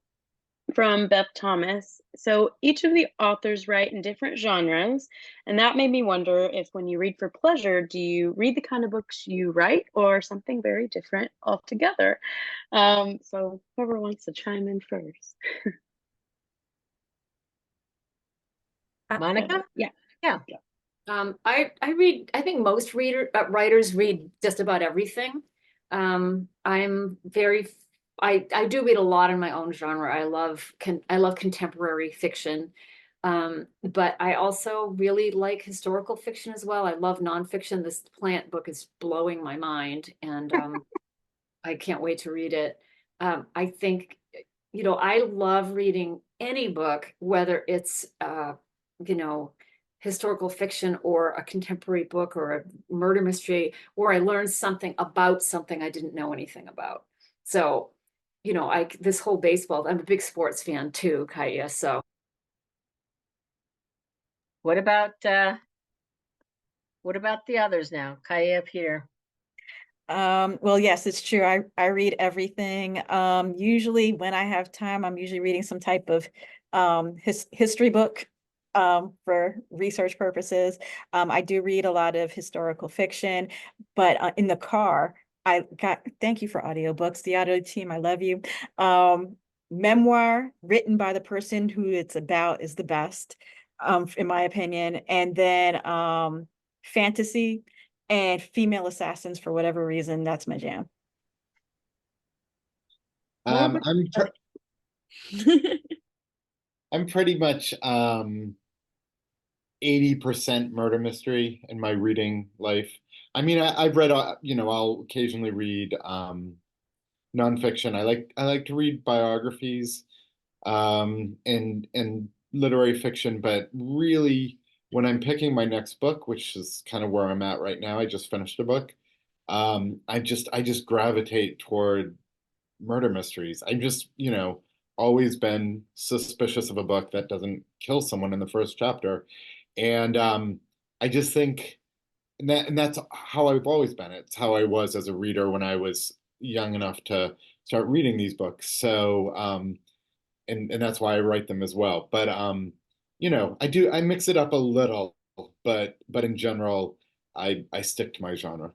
from Beth Thomas. So each of the authors write in different genres, and that made me wonder if when you read for pleasure, do you read the kind of books you write or something very different altogether? So whoever wants to chime in first. Monica? Yeah. I read, I think most writers read just about everything. I'm very, I do read a lot in my own genre. I love contemporary fiction. But I also really like historical fiction as well. I love nonfiction. This plant book is blowing my mind, and I can't wait to read it. I think, I love reading any book, whether it's, historical fiction or a contemporary book or a murder mystery, or I learned something about something I didn't know anything about. So, this whole baseball, I'm a big sports fan too, Kaia. So What about the others now? Kaia, Peter. Well, yes, it's true. I read everything. Usually when I have time, I'm usually reading some type of history book for research purposes. I do read a lot of historical fiction, but in the car, thank you for audiobooks, the audio team, I love you. Memoir written by the person who it's about is the best, in my opinion. And then fantasy and female assassins, for whatever reason, that's my jam. I'm pretty much 80% murder mystery in my reading life. I mean, I've read, I'll occasionally read nonfiction. I like to read biographies, and literary fiction, but really, when I'm picking my next book, which is kind of where I'm at right now, I just finished a book. I just gravitate toward murder mysteries. I've just, always been suspicious of a book that doesn't kill someone in the first chapter. And I just think and that's how I've always been. It's how I was as a reader when I was young enough to start reading these books. So and that's why I write them as well. But I mix it up a little, but in general, I stick to my genre.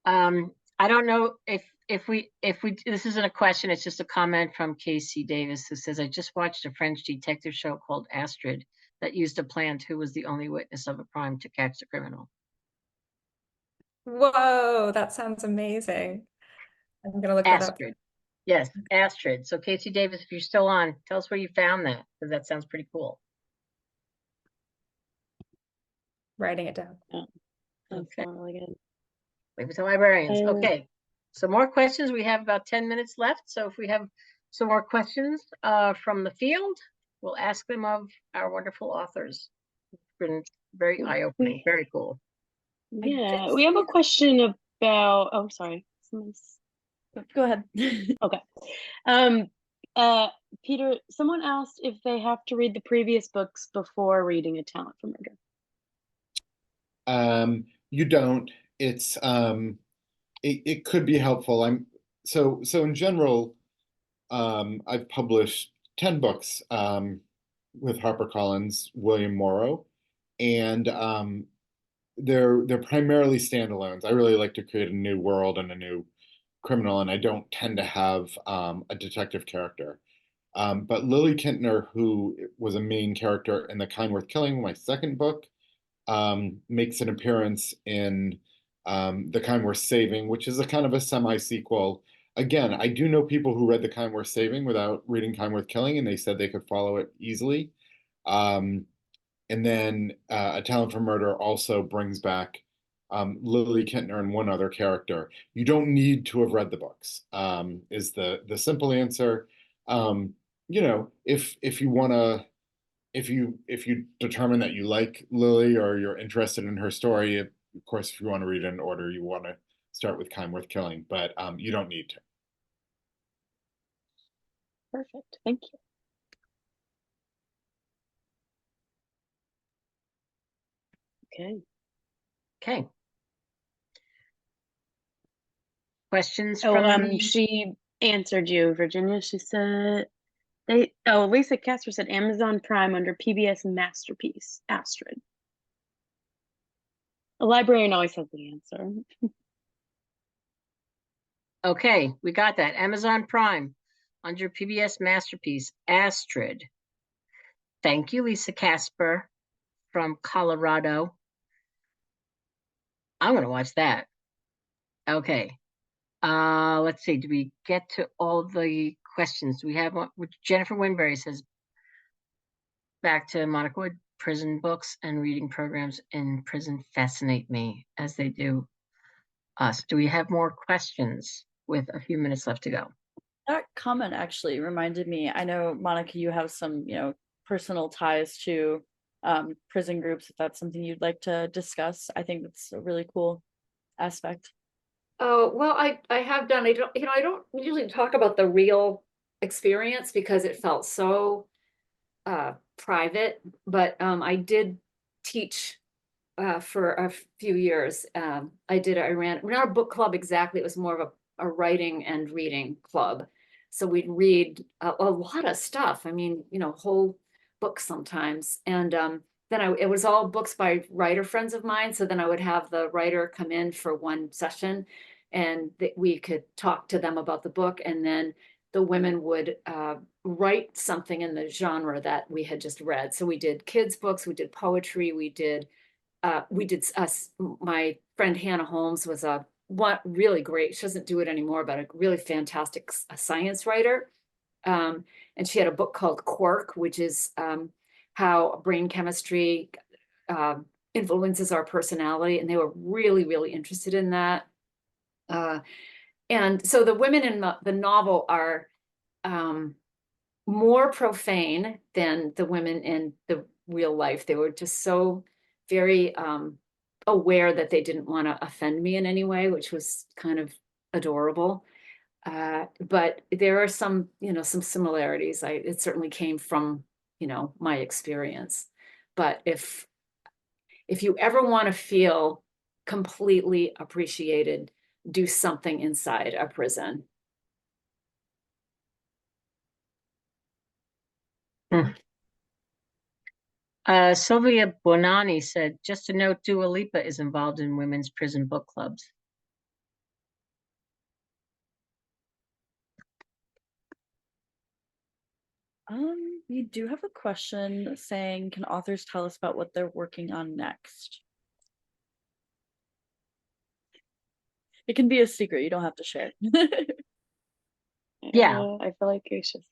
I don't know if we this isn't a question, it's just a comment from Casey Davis, who says, I just watched a French detective show called Astrid that used a plant who was the only witness of a crime to catch the criminal. Whoa, that sounds amazing. I'm gonna look that up. Astrid. Yes, Astrid. So Casey Davis, if you're still on, tell us where you found that, because that sounds pretty cool. Writing it down. Oh, that's Okay. really good. Maybe to librarians. Okay. So more questions. We have about 10 minutes left. So if we have some more questions from the field, we'll ask them of our wonderful authors. It's been very eye-opening, very cool. Yeah, we have a question about, oh, sorry. Go ahead. Okay. Peter, someone asked if they have to read the previous books before reading A Talent for Murder. You don't. It's it could be helpful. So in general, I've published 10 books with HarperCollins, William Morrow, and they're primarily standalones. I really like to create a new world and a new criminal, and I don't tend to have a detective character. But Lily Kintner, who was a main character in The Kind Worth Killing, my second book, makes an appearance in The Kind Worth Saving, which is a kind of a semi-sequel. Again, I do know people who read The Kind Worth Saving without reading Kind Worth Killing, and they said they could follow it easily. And then A Talent for Murder also brings back Lily Kintner and one other character. You don't need to have read the books, is the simple answer. You know, if you want to, if you determine that you like Lily or you're interested in her story, of course, if you want to read it in order, you want to start with Kind Worth Killing, but you don't need to. Perfect. Thank you. Okay. Okay. Questions Oh, from the... she answered you, Virginia. She said Lisa Casper said Amazon Prime under PBS Masterpiece, Astrid. A librarian always has the answer. Okay, we got that. Amazon Prime under PBS Masterpiece, Astrid. Thank you, Lisa Casper from Colorado. I'm going to watch that. Okay. Let's see. Did we get to all the questions? Do we have one? Jennifer Winberry says, back to Monica Wood, prison books and reading programs in prison fascinate me as they do us. Do we have more questions with a few minutes left to go? That comment actually reminded me, I know, Monica, you have some, personal ties to prison groups. If that's something you'd like to discuss, I think that's a really cool aspect. Oh, well, I have done, I don't usually talk about the real experience because it felt so private, but I did teach for a few years. I ran not a book club exactly, it was more of a writing and reading club. So we'd read a lot of stuff. I mean, whole books sometimes. And then it was all books by writer friends of mine. So then I would have the writer come in for one session and we could talk to them about the book. And then the women would write something in the genre that we had just read. So we did kids' books, we did poetry, my friend Hannah Holmes was really great. She doesn't do it anymore, but a really fantastic science writer. And she had a book called Quark, which is how brain chemistry influences our personality. And they were really, really interested in that. And so the women in the novel are more profane than the women in the real life. They were just so very aware that they didn't want to offend me in any way, which was kind of adorable. But there are some similarities. It certainly came from, my experience. But if you ever want to feel completely appreciated, do something inside a prison. Sylvia Bonani said, just a note, Dua Lipa is involved in women's prison book clubs. We do have a question saying, can authors tell us about what they're working on next? It can be a secret, you don't have to share. Yeah. I feel like it's just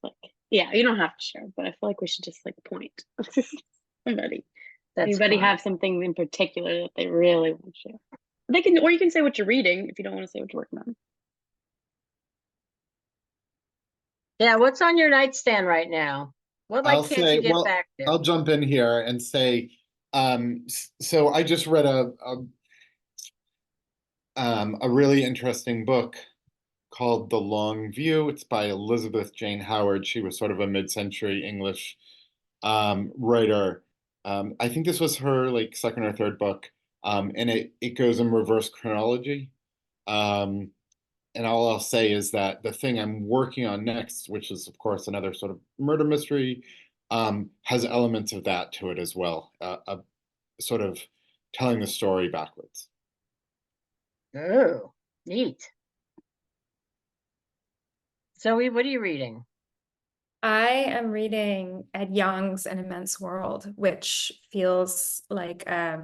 you don't have to share, but I feel like we should just point. Somebody. Anybody have something in particular that they really want to share? They can, or you can say what you're reading if you don't want to say what you're working on. Yeah, what's on your nightstand right now? What can't you get back to? I'll jump in here and say, so I just read a really interesting book called The Long View. It's by Elizabeth Jane Howard. She was sort of a mid-century English writer. I think this was her like second or third book, and it goes in reverse chronology. Um, and all I'll say is that the thing I'm working on next, which is of course another sort of murder mystery, has elements of that to it as well. A sort of telling the story backwards. Oh, neat. Zoe, what are you reading? I am reading Ed Young's An Immense World, which feels like a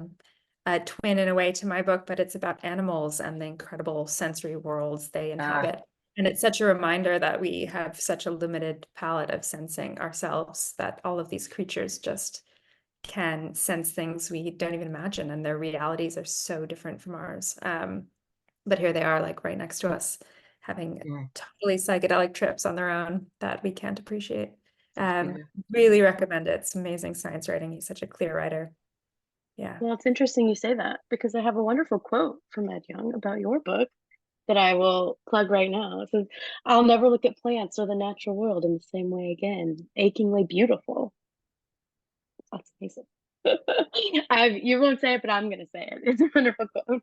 twin in a way to my book, but it's about animals and the incredible sensory worlds they inhabit. And it's such a reminder that we have such a limited palette of sensing ourselves, that all of these creatures just can sense things we don't even imagine, and their realities are so different from ours. But here they are, like right next to us, having totally psychedelic trips on their own that we can't appreciate. Really recommend it. It's amazing science writing. He's such a clear writer. Yeah. Well, it's interesting you say that, because I have a wonderful quote from Ed Young about your book that I will plug right now. It says, "I'll never look at plants or the natural world in the same way again. Achingly beautiful." That's amazing. You won't say it, but I'm going to say it. It's a wonderful quote.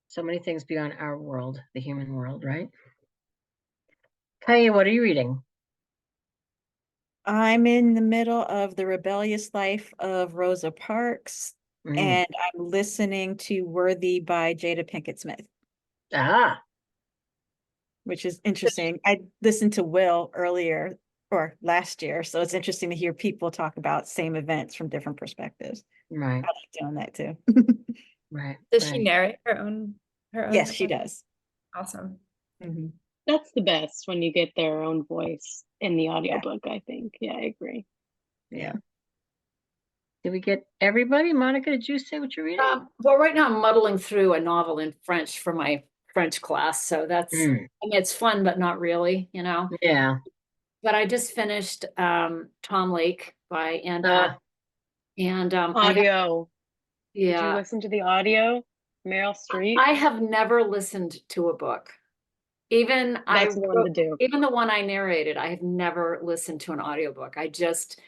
So many things beyond our world, the human world, right? Kaia, what are you reading? I'm in the middle of The Rebellious Life of Rosa Parks, and I'm listening to Worthy by Jada Pinkett Smith. Which is interesting. I listened to Will earlier or last year, so it's interesting to hear people talk about same events from different perspectives. Right. I like doing that too. Right. Does she narrate her own? Yes, she does. Awesome. That's the best, when you get their own voice in the audiobook, I think. Yeah, I agree. Yeah. Did we get everybody? Monica, did you say what you're reading? Well, right now I'm muddling through a novel in French for my French class. So that's, I mean, it's fun, but not really, you know? Yeah. But I just finished Tom Lake by Anne Hub. And audio. Did you listen to the audio? Meryl Streep? I have never listened to a book. Even That's one to do. Even the one I narrated, I have never listened to an audiobook. I just,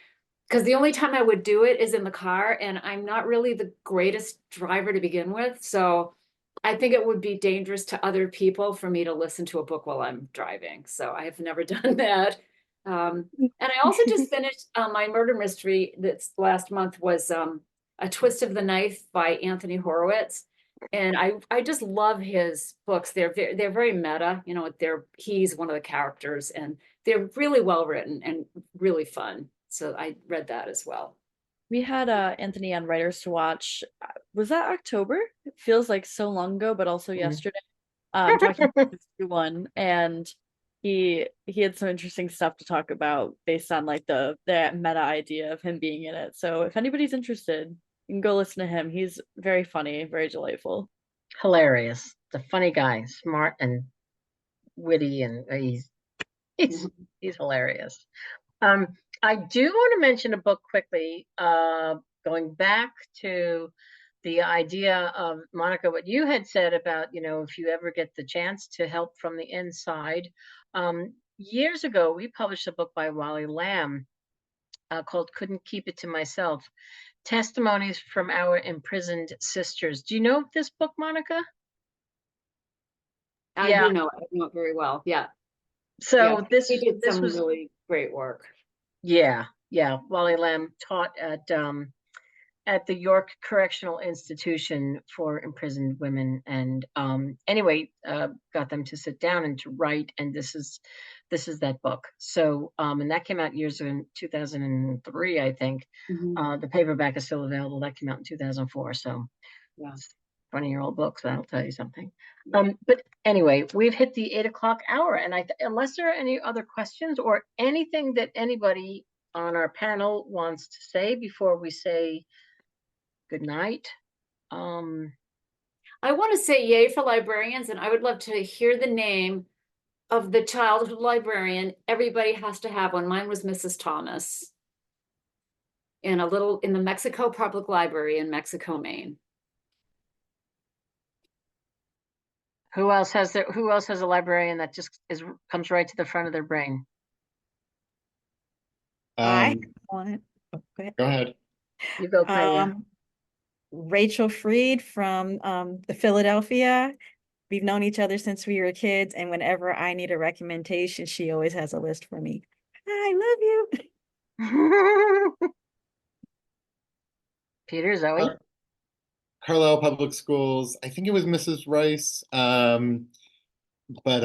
because the only time I would do it is in the car, and I'm not really the greatest driver to begin with. So I think it would be dangerous to other people for me to listen to a book while I'm driving. So I have never done that. And I also just finished my murder mystery that's last month was A Twist of the Knife by Anthony Horowitz. And I just love his books. They're very meta, you know, he's one of the characters, and they're really well written and really fun. So I read that as well. We had Anthony on Writers to Watch. Was that October? It feels like so long ago, but also yesterday. Talking about this one, and he had some interesting stuff to talk about based on like the meta idea of him being in it. So if anybody's interested, you can go listen to him. He's very funny, very delightful. Hilarious. The funny guy, smart and witty, and he's hilarious. I do want to mention a book quickly, going back to the idea of, Monica, what you had said about, you know, if you ever get the chance to help from the inside. Years ago, we published a book by Wally Lamb called Couldn't Keep It to Myself, Testimonies from Our Imprisoned Sisters. Do you know this book, Monica? I do know it. I know it very well. Yeah. So he this did some was really great work. Yeah. Wally Lamb taught at the York Correctional Institution for imprisoned women, and anyway, got them to sit down and to write, and this is that book. So and that came out years in 2003, I think. The paperback is still available. That came out in 2004. So yeah, 20-year-old book, so that'll tell you something. But anyway, we've hit the 8 o'clock hour, and unless there are any other questions or anything that anybody on our panel wants to say before we say good night. I want to say yay for librarians, and I would love to hear the name of the childhood librarian. Everybody has to have one. Mine was Mrs. Thomas in the Mexico Public Library in Mexico, Maine. Who else has a librarian that just comes right to the front of their brain? I want, oh, go ahead. Go ahead. You go, Kaia. Rachel Freed from the Philadelphia. We've known each other since we were kids, and whenever I need a recommendation, she always has a list for me. I love you. Peter, Zoe. Carlisle Public Schools. I think it was Mrs. Rice, but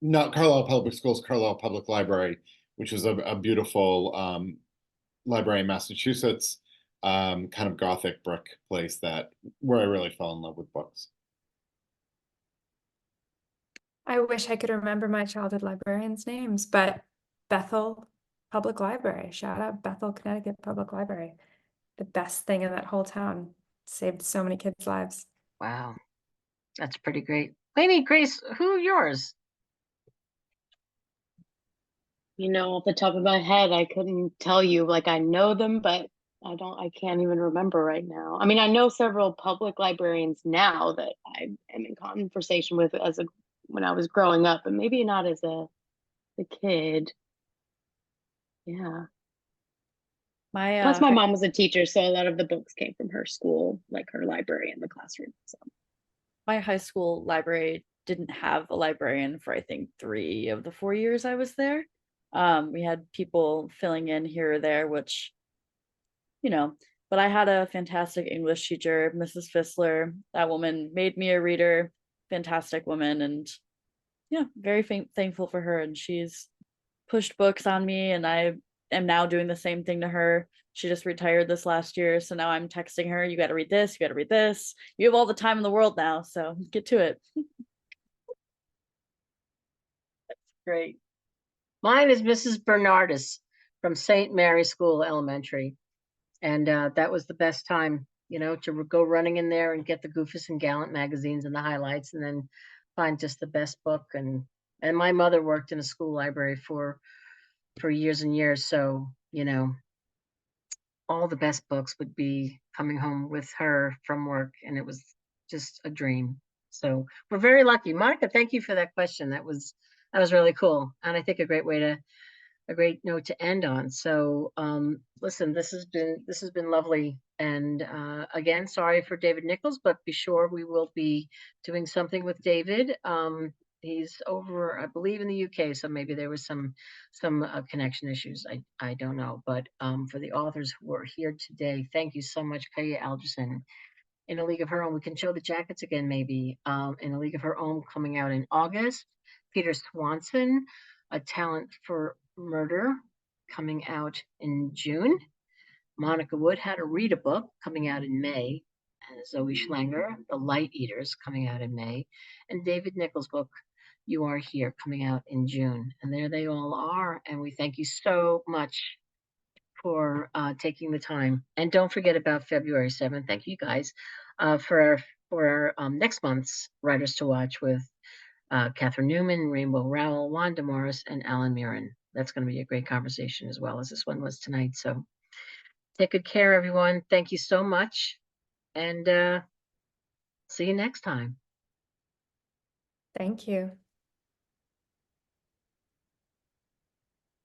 not Carlisle Public Schools, Carlisle Public Library, which was a beautiful library in Massachusetts, kind of Gothic brick place where I really fell in love with books. I wish I could remember my childhood librarians' names, but Bethel Public Library. Shout out Bethel, Connecticut Public Library. The best thing in that whole town. Saved so many kids' lives. Wow, that's pretty great. Lainey, Grace, who are yours? Off the top of my head, I couldn't tell you. Like, I know them, but I can't even remember right now. I mean, I know several public librarians now that I am in conversation with when I was growing up, and maybe not as a kid. Yeah. Plus, my mom was a teacher, so a lot of the books came from her school, like her library in the classroom. So My high school library didn't have a librarian for, I think, 3 of the 4 years I was there. We had people filling in here or there, which, but I had a fantastic English teacher, Mrs. Fissler. That woman made me a reader, fantastic woman. And yeah, very thankful for her. And she's pushed books on me, and I am now doing the same thing to her. She just retired this last year, so now I'm texting her, you got to read this, you got to read this. You have all the time in the world now, so get to it. That's great. Mine is Mrs. Bernardus from St. Mary's School Elementary. And that was the best time, to go running in there and get the Goofus and Gallant magazines and the highlights, and then find just the best book. And my mother worked in a school library for years and years. So, all the best books would be coming home with her from work. And it was just a dream. So we're very lucky. Monica, thank you for that question. That was really cool. And I think a great note to end on. So listen, this has been lovely. And again, sorry for David Nichols, but be sure we will be doing something with David. He's over, I believe, in the UK, so maybe there was some connection issues. I don't know. But for the authors who are here today, thank you so much, Kaia Alderson. In a League of Her Own, we can show the jackets again, maybe. In a League of Her Own, coming out in August. Peter Swanson, A Talent for Murder, coming out in June. Monica Wood, How to Read a Book, coming out in May. And Zoe Schlanger, The Light Eaters, coming out in May. And David Nichols' book, You Are Here, coming out in June. And there they all are. And we thank you so much for taking the time. And don't forget about February 7th. Thank you guys for our next month's Writers to Watch with Catherine Newman, Rainbow Rowell, Wanda Morris, and Alan Mirren. That's going to be a great conversation as well as this one was tonight. So take good care, everyone. Thank you so much. And see you next time. Thank you.